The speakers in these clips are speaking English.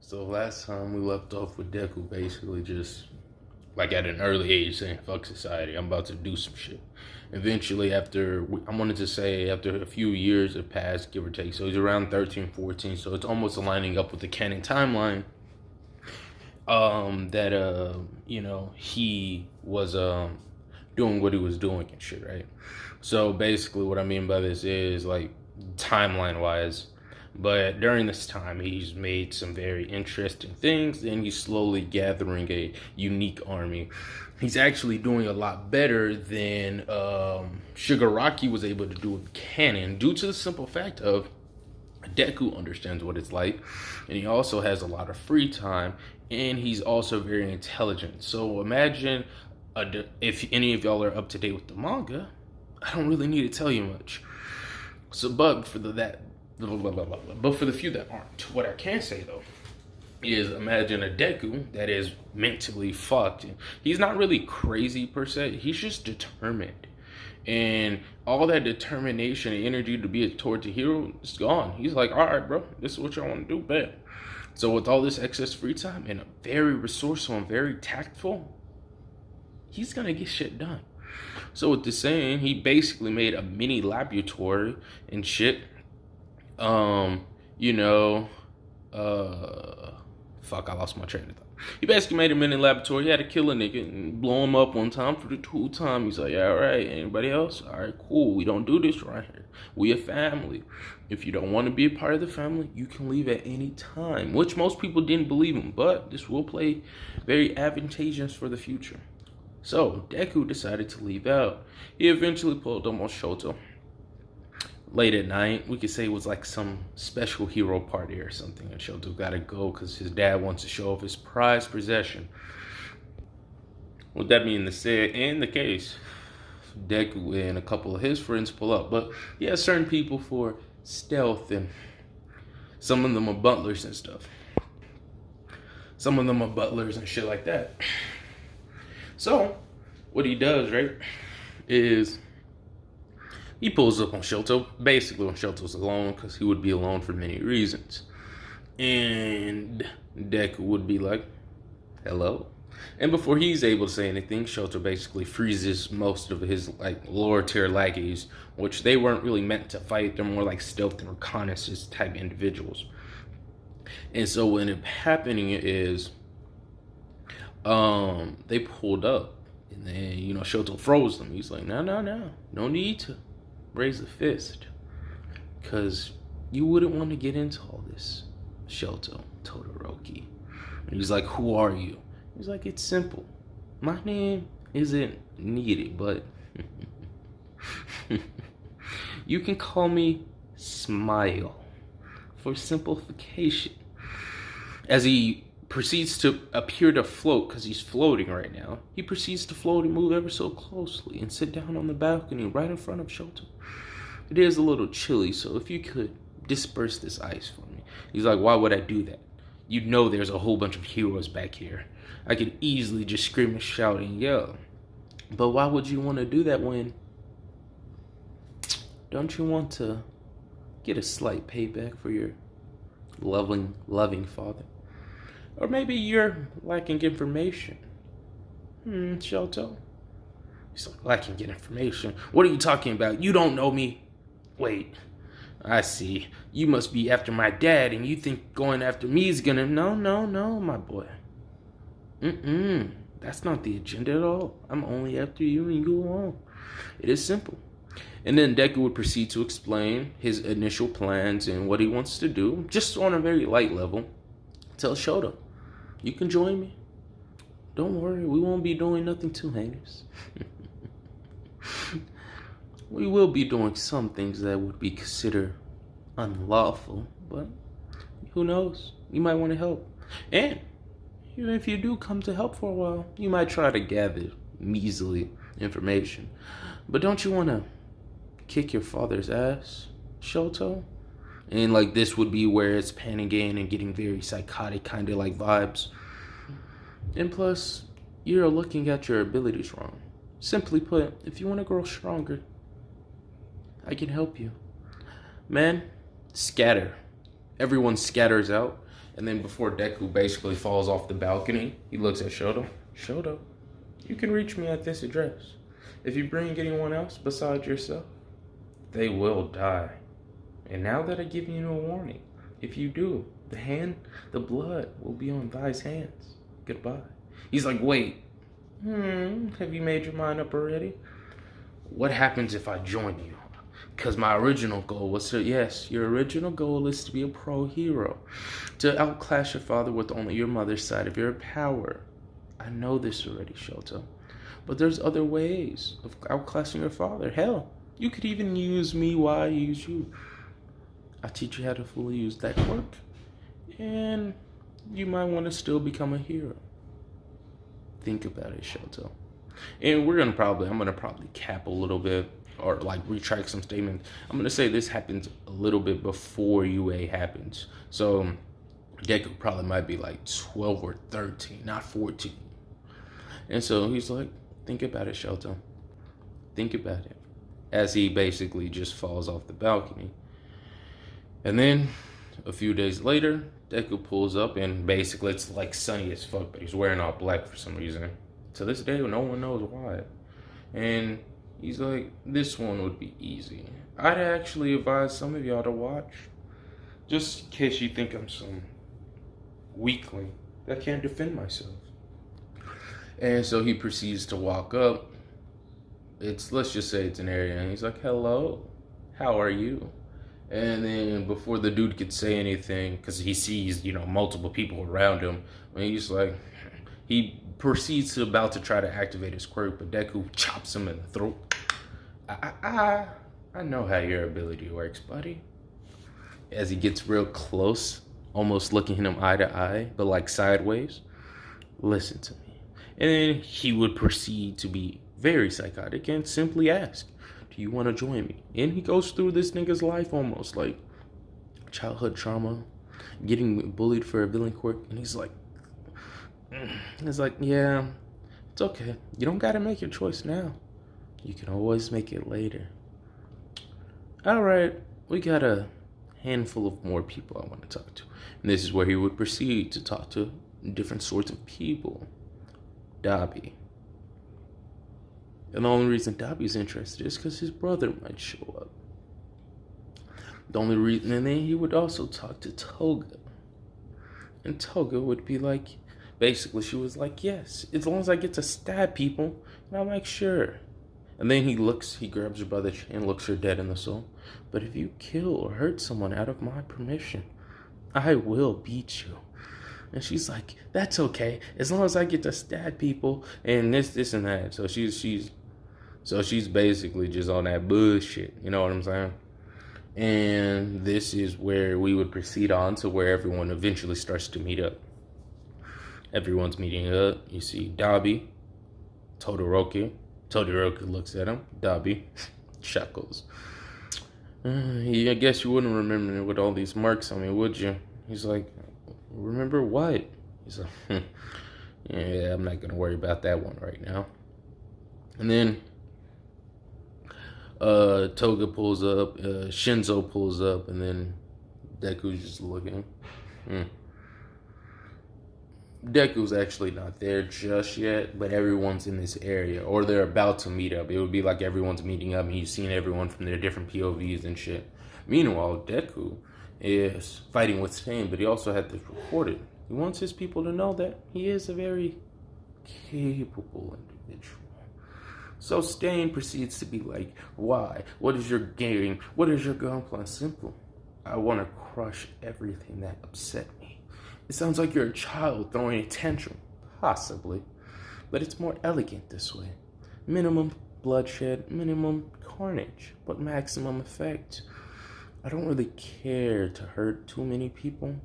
So last time we left off with Deku basically just like at an early age saying fuck society, I'm about to do some shit. Eventually I wanted to say after a few years have passed, give or take, so he's around 13, 14, so it's almost aligning up with the canon timeline. He was doing what he was doing and shit, right? So basically what I mean by this is like timeline wise. But during this time, he's made some very interesting things, and he's slowly gathering a unique army. He's actually doing a lot better than Shigaraki was able to do with canon, due to the simple fact of Deku understands what it's like, and he also has a lot of free time, and he's also very intelligent. So imagine if any of y'all are up to date with the manga, I don't really need to tell you much. So, but for the few that aren't, what I can say though is imagine a Deku that is mentally fucked. He's not really crazy per se. He's just determined, and all that determination and energy to be towards a hero is gone. He's like, all right, bro, this is what y'all want to do, bet. So with all this excess free time and very resourceful and very tactful, he's gonna get shit done. So with this saying, he basically made a mini laboratory and shit. Fuck, I lost my train of thought. He basically made a mini laboratory. He had to kill a nigga and blow him up one time for the 2 time. He's like, yeah, all right, anybody else? All right, cool. We don't do this right here. We a family. If you don't want to be a part of the family, you can leave at any time, which most people didn't believe him, but this will play very advantageous for the future. So Deku decided to leave out. He eventually pulled up on Shoto. Late at night, we could say it was like some special hero party or something, and Shoto gotta go because his dad wants to show off his prized possession. With that being the case, Deku and a couple of his friends pull up, but he has certain people for stealth, and some of them are butlers and stuff. Some of them are butlers and shit like that. So, what he does, right, is he pulls up on Shoto, basically when Shoto's alone, because he would be alone for many reasons. And Deku would be like, hello. And before he's able to say anything, Shoto basically freezes most of his like lower tier lackeys, which they weren't really meant to fight. They're more like stealth and reconnaissance type individuals. And so what ended up happening is they pulled up, and then, Shoto froze them. He's like, no need to raise a fist, because you wouldn't want to get into all this, Shoto Todoroki. And he's like, who are you? He's like, it's simple. My name isn't needed, but you can call me Smile for simplification. As he proceeds to appear to float, because he's floating right now, he proceeds to float and move ever so closely and sit down on the balcony right in front of Shoto. It is a little chilly, so if you could disperse this ice for me. He's like, why would I do that? You know there's a whole bunch of heroes back here. I could easily just scream and shout and yell. But why would you want to do that when... Don't you want to get a slight payback for your loving father? Or maybe you're lacking information. Shoto? He's like, lacking information? What are you talking about? You don't know me. Wait, I see. You must be after my dad, and you think going after me is gonna... No, my boy. That's not the agenda at all. I'm only after you and you alone. It is simple. And then Deku would proceed to explain his initial plans and what he wants to do, just on a very light level. Tell Shoto, you can join me. Don't worry, we won't be doing nothing too heinous. We will be doing some things that would be considered unlawful, but who knows? You might want to help. And even if you do come to help for a while, you might try to gather measly information. But don't you want to kick your father's ass, Shoto? And like this would be where it's panning in and getting very psychotic kind of like vibes. And plus, you're looking at your abilities wrong. Simply put, if you want to grow stronger, I can help you. Man, scatter. Everyone scatters out, And then before Deku basically falls off the balcony, he looks at Shoto. Shoto, you can reach me at this address. If you bring anyone else besides yourself, they will die. And now that I give you a warning, if you do, the blood will be on Thy's hands. Goodbye. He's like, wait, have you made your mind up already? What happens if I join you? Because my original goal was to, yes, your original goal is to be a pro hero. To outclass your father with only your mother's side of your power. I know this already, Shoto. But there's other ways of outclassing your father. Hell, you could even use me while I use you. I teach you how to fully use that quirk. And you might want to still become a hero. Think about it, Shoto. And I'm gonna probably cap a little bit or like retract some statements. I'm gonna say this happens a little bit before UA happens. So Deku probably might be like 12 or 13, not 14. And so he's like, think about it, Shoto. Think about it. As he basically just falls off the balcony. And then a few days later, Deku pulls up and basically it's like sunny as fuck, but he's wearing all black for some reason. To this day, no one knows why. And he's like, this one would be easy. I'd actually advise some of y'all to watch. Just in case you think I'm some weakling that can't defend myself. And so he proceeds to walk up. Let's just say it's an area. And he's like, hello, how are you? And then before the dude could say anything, because he sees, multiple people around him, and he's like, he proceeds to about to try to activate his quirk, but Deku chops him in the throat. I know how your ability works, buddy. As he gets real close, almost looking him eye to eye, but like sideways, listen to me. And then he would proceed to be very psychotic and simply ask, do you want to join me? And he goes through this nigga's life almost like childhood trauma, getting bullied for a villain quirk, and he's like, yeah, it's okay. You don't gotta make your choice now. You can always make it later. All right, we got a handful of more people I want to talk to. And this is where he would proceed to talk to different sorts of people. Dabi. And the only reason Dabi's interested is because his brother might show up. The only reason, and then he would also talk to Toga. And Toga would be like, basically she was like, yes, as long as I get to stab people, and I'm like, sure. And then he grabs her by the chin and looks her dead in the soul. But if you kill or hurt someone out of my permission, I will beat you. And she's like, that's okay, as long as I get to stab people and this and that. So she's basically just on that bullshit, you know what I'm saying? And this is where we would proceed on to where everyone eventually starts to meet up. Everyone's meeting up. You see Dabi, Todoroki. Todoroki looks at him. Dabi chuckles. I guess you wouldn't remember me with all these marks on me, would you? He's like, remember what? He's like, yeah, I'm not gonna worry about that one right now. And then Toga pulls up, Shinzo pulls up, and then Deku's just looking. Deku's actually not there just yet, but everyone's in this area, or they're about to meet up. It would be like everyone's meeting up, and you've seen everyone from their different POVs and shit. Meanwhile, Deku is fighting with Stain, but he also had this recorded. He wants his people to know that he is a very capable individual. So Stain proceeds to be like, why? What is your game? What is your game plan? Simple. I want to crush everything that upset me. It sounds like you're a child throwing a tantrum. Possibly. But it's more elegant this way. Minimum bloodshed, minimum carnage, but maximum effect. I don't really care to hurt too many people,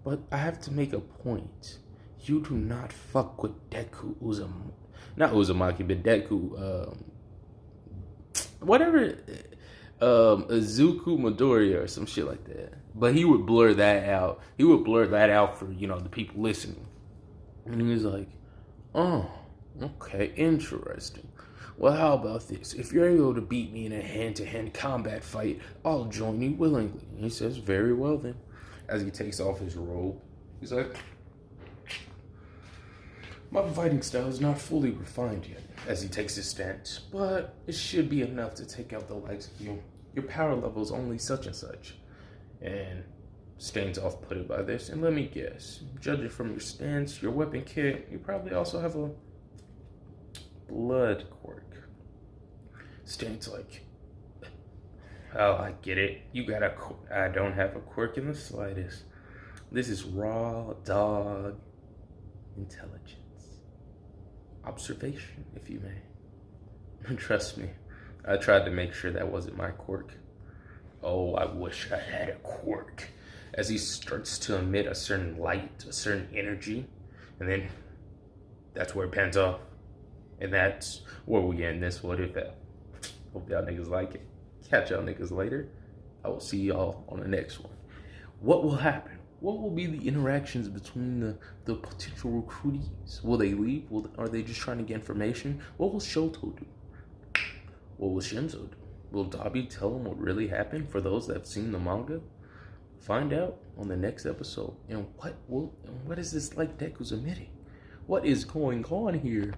but I have to make a point. You do not fuck with Deku Uzumaki. Not Uzumaki, but Deku, whatever, Izuku Midoriya or some shit like that. But he would blur that out. He would blur that out for, the people listening. And he was like, oh, okay, interesting. Well, how about this? If you're able to beat me in a hand-to-hand combat fight, I'll join you willingly. And he says, very well then. As he takes off his robe, He's like, my fighting style is not fully refined yet, as he takes his stance, but it should be enough to take out the likes of you. Your power level is only such and such. And Stain's off-putted by this, and let me guess, judging from your stance, your weapon kit, you probably also have a blood quirk. Stain's like, oh, I get it. You got a quirk. I don't have a quirk in the slightest. This is raw dog intelligence. Observation, if you may. Trust me, I tried to make sure that wasn't my quirk. Oh, I wish I had a quirk. As he starts to emit a certain light, a certain energy, and then that's where it pans off. And that's where we end this What If at. Hope y'all niggas like it. Catch y'all niggas later. I will see y'all on the next one. What will happen? What will be the interactions between the potential recruitees? Will they leave? Are they just trying to get information? What will Shoto do? What will Shinzo do? Will Dabi tell them what really happened for those that have seen the manga? Find out on the next episode. And what is this like Deku's emitting? What is going on here?